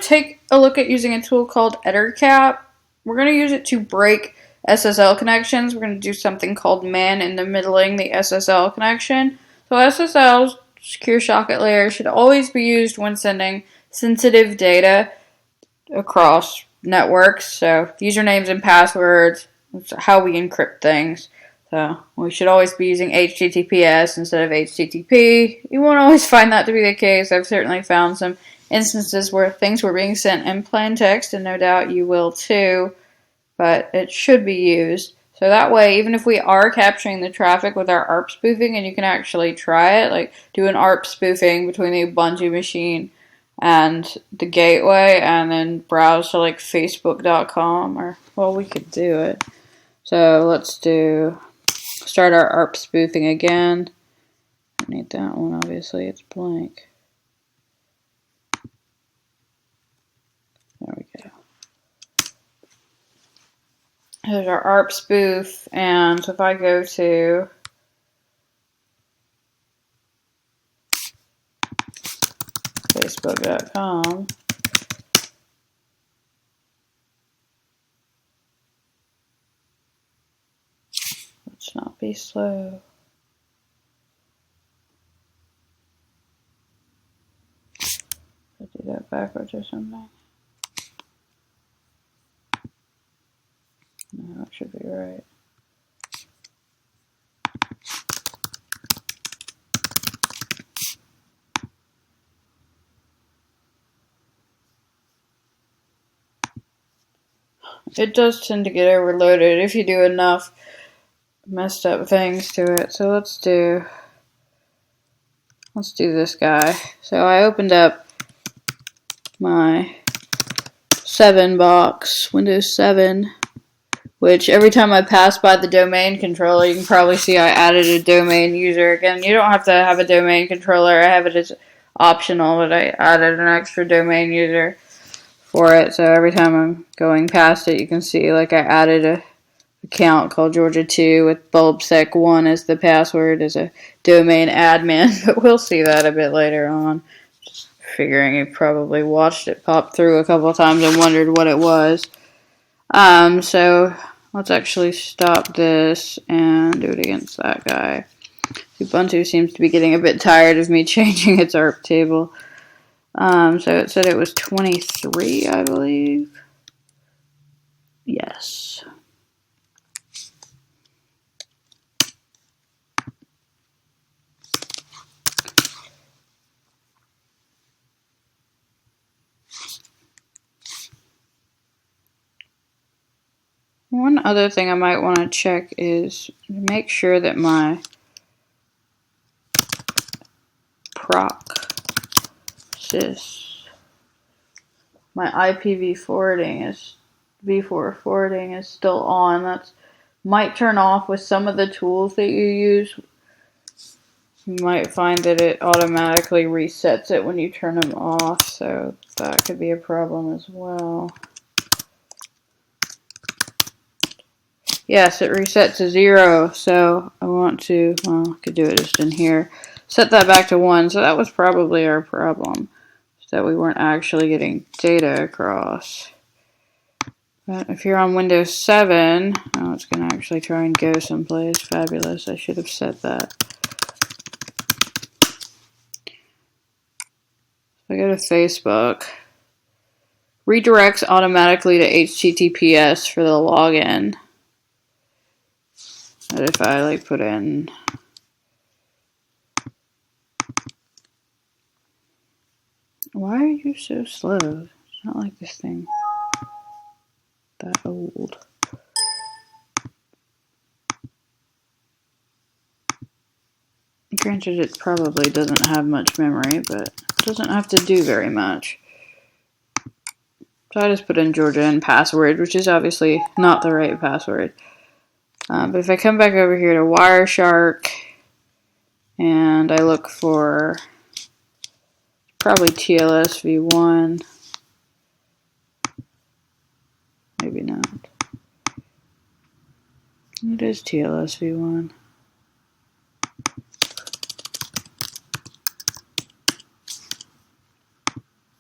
to take a look at using a tool called EtherCap. We're going to use it to break SSL connections. We're going to do something called man in the middling the SSL connection. So SSL, secure socket layer, should always be used when sending sensitive data across networks. So usernames and passwords, that's how we encrypt things. So we should always be using HTTPS instead of HTTP. You won't always find that to be the case. I've certainly found some instances where things were being sent in plain text, and no doubt you will too, but it should be used. So that way, even if we are capturing the traffic with our ARP spoofing, and you can actually try it, like do an ARP spoofing between the Ubuntu machine and the gateway, and then browse to like facebook.com, or, well, we could do it. So let's start our ARP spoofing again. I need that one, obviously, it's blank. There we go. Here's our ARP spoof, and so if I go to facebook.com, let's not be slow. I'll do that backwards or something. No, that should be right. It does tend to get overloaded if you do enough messed up things to it. So let's do this guy. So I opened up my 7 box, Windows 7, which every time I pass by the domain controller, you can probably see I added a domain user. Again, you don't have to have a domain controller. I have it as optional, but I added an extra domain user for it. So every time I'm going past it, you can see like I added a account called Georgia2 with bulbsec1 as the password as a domain admin, but we'll see that a bit later on. Just figuring you probably watched it pop through a couple of times and wondered what it was. So let's actually stop this and do it against that guy. Ubuntu seems to be getting a bit tired of me changing its ARP table. So it said it was 23, I believe. Yes. One other thing I might want to check is make sure that my proc sys, my IPv forwarding is v4 forwarding is still on. That might turn off with some of the tools that you use. You might find that it automatically resets it when you turn them off, so that could be a problem as well. Yes, it resets to 0, so I want to, well, I could do it just in here. Set that back to 1, so that was probably our problem, that we weren't actually getting data across. But if you're on Windows 7, oh, it's going to actually try and go someplace. Fabulous, I should have set that. So I go to Facebook. Redirects automatically to HTTPS for the login. But if I like put in why are you so slow? It's not like this thing that old. Granted, it probably doesn't have much memory, but it doesn't have to do very much. So I just put in Georgia and password, which is obviously not the right password. But if I come back over here to Wireshark and I look for probably TLS v1, maybe not. It is TLS v1.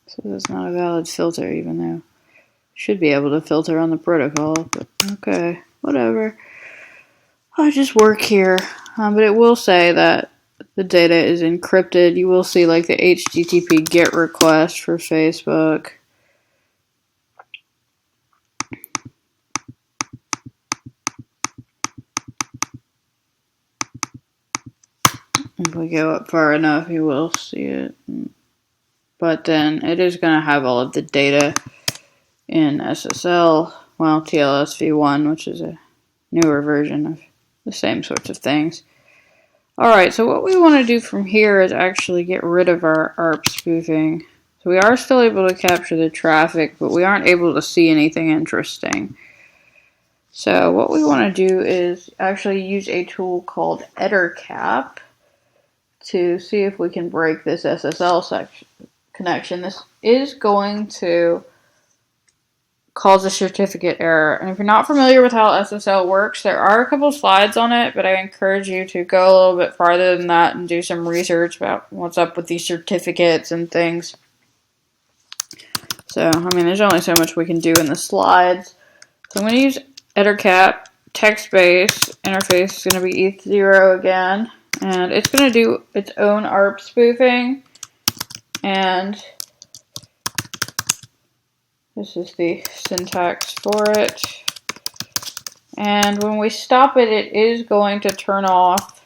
So So that's not a valid filter, even though should be able to filter on the protocol, but okay, whatever. I just work here, but it will say that the data is encrypted. You will see like the HTTP GET request for Facebook. If we go up far enough, you will see it. But then it is going to have all of the data in SSL, well, TLS v1, which is a newer version of the same sorts of things. Alright, so what we want to do from here is actually get rid of our ARP spoofing. So we are still able to capture the traffic, but we aren't able to see anything interesting. So what we want to do is actually use a tool called EtherCap to see if we can break this SSL connection. This is going to cause a certificate error. And if you're not familiar with how SSL works, there are a couple slides on it, but I encourage you to go a little bit farther than that and do some research about what's up with these certificates and things. So, I mean, there's only so much we can do in the slides. So I'm going to use EtherCap. Text-based interface is going to be ETH0 again. And it's going to do its own ARP spoofing. And this is the syntax for it. And when we stop it, it is going to turn off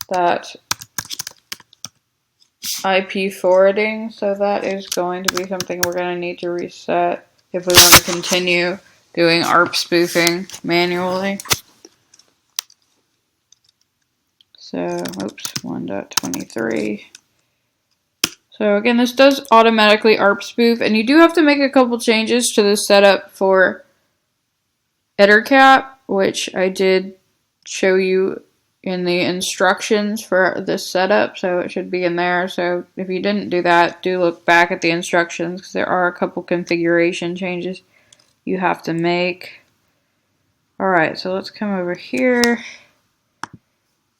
that IP forwarding. So that is going to be something we're going to need to reset if we want to continue doing ARP spoofing manually. So, oops, 1.23. So again, this does automatically ARP spoof, and you do have to make a couple changes to the setup for EtherCap, which I did show you in the instructions for this setup, so it should be in there. So if you didn't do that, do look back at the instructions, because there are a couple configuration changes you have to make. Alright, so let's come over here,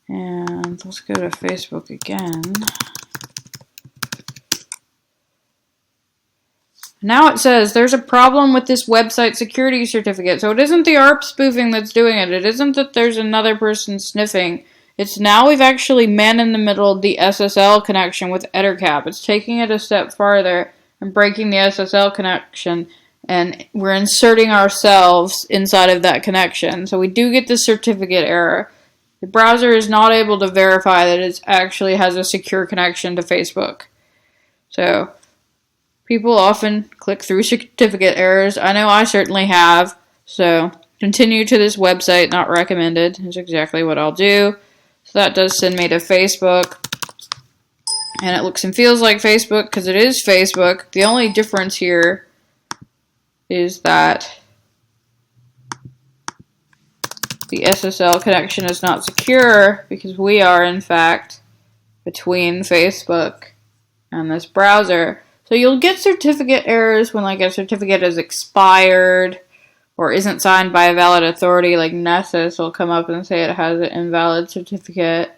and let's go to Facebook again. Now it says there's a problem with this website security certificate. So it isn't the ARP spoofing that's doing it. It isn't that there's another person sniffing. It's now we've actually man-in-the-middle the SSL connection with EtherCap. It's taking it a step farther and breaking the SSL connection, and we're inserting ourselves inside of that connection. So we do get the certificate error. The browser is not able to verify that it actually has a secure connection to Facebook. So people often click through certificate errors. I know I certainly have. So continue to this website, not recommended, is exactly what I'll do. So that does send me to Facebook. And it looks and feels like Facebook because it is Facebook. The only difference here is that the SSL connection is not secure because we are, in fact, between Facebook and this browser. So you'll get certificate errors when like a certificate is expired or isn't signed by a valid authority, like Nessus will come up and say it has an invalid certificate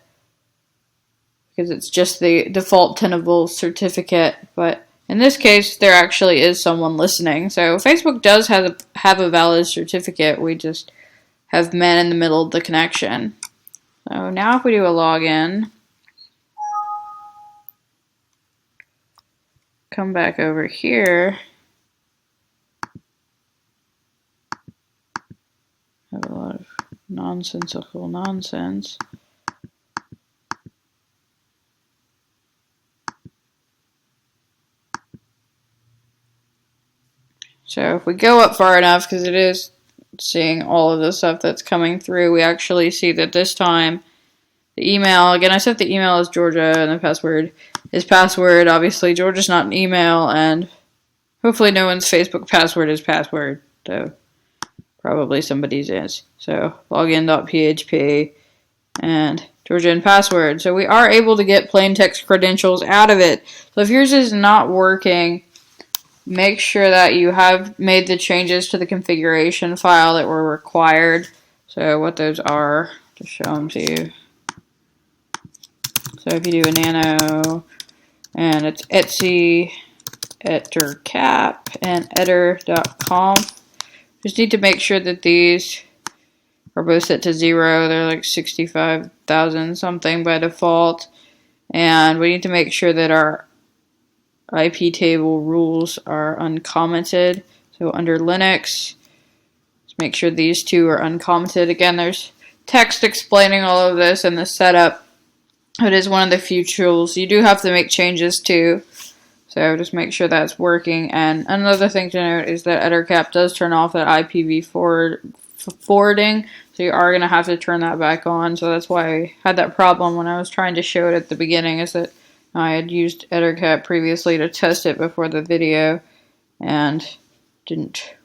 because it's just the default tenable certificate. But in this case, there actually is someone listening. So Facebook does have a valid certificate. We just have man in the middle of the connection. So now if we do a login, come back over here, have a lot of nonsensical nonsense. So if we go up far enough, because it is seeing all of the stuff that's coming through, we actually see that this time the email, again I set the email as Georgia and the password is password. Obviously Georgia's not an email, and hopefully no one's Facebook password is password, so probably somebody's is. So login.php and Georgia and password. So we are able to get plain text credentials out of it. So if yours is not working, make sure that you have made the changes to the configuration file that were required. So what those are, just show them to you. So if you do a nano and it's Etsy, ettercap, and etter.com. Just need to make sure that these are both set to 0. They're like 65,000 something by default. And we need to make sure that our IP table rules are uncommented. So under Linux, let's make sure these two are uncommented. Again, there's text explaining all of this and the setup. It is one of the few tools. You do have to make changes too. So just make sure that's working. And another thing to note is that ettercap does turn off that IPv4 forwarding. So you are going to have to turn that back on. So that's why I had that problem when I was trying to show it at the beginning, is that I had used ettercap previously to test it before the video and didn't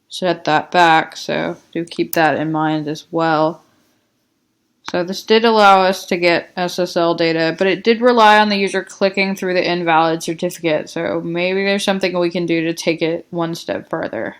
set that back. So do keep that in mind as well. So this did allow us to get SSL data, but it did rely on the user clicking through the invalid certificate. So maybe there's something we can do to take it one step further.